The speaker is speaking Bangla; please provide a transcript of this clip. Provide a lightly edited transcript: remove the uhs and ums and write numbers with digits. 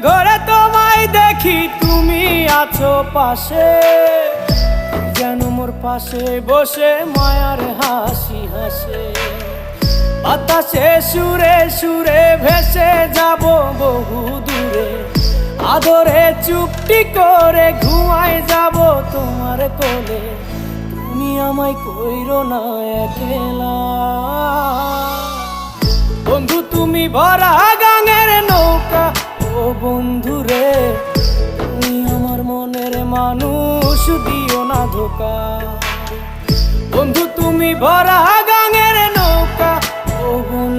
ঘরে তোমায় দেখি তুমি আছো পাশে, যেন মোর পাশে বসে মায়ার হাসি হাসে। বাতাসে সুরে সুরে ভেসে যাব বহু দূরে, আদরে চুপটি করে ঘুমায় যাব তোমার কোলে। তুমি আমায় কইরো না একলা বন্ধু, তুমি ভরা গাঙের নৌকা। ও বন্ধু রে, তুমি আমার মনের মানুষ, দিও না ধোকা। বন্ধু তুমি ভরা গাঙের নৌকা। ও বন্ধু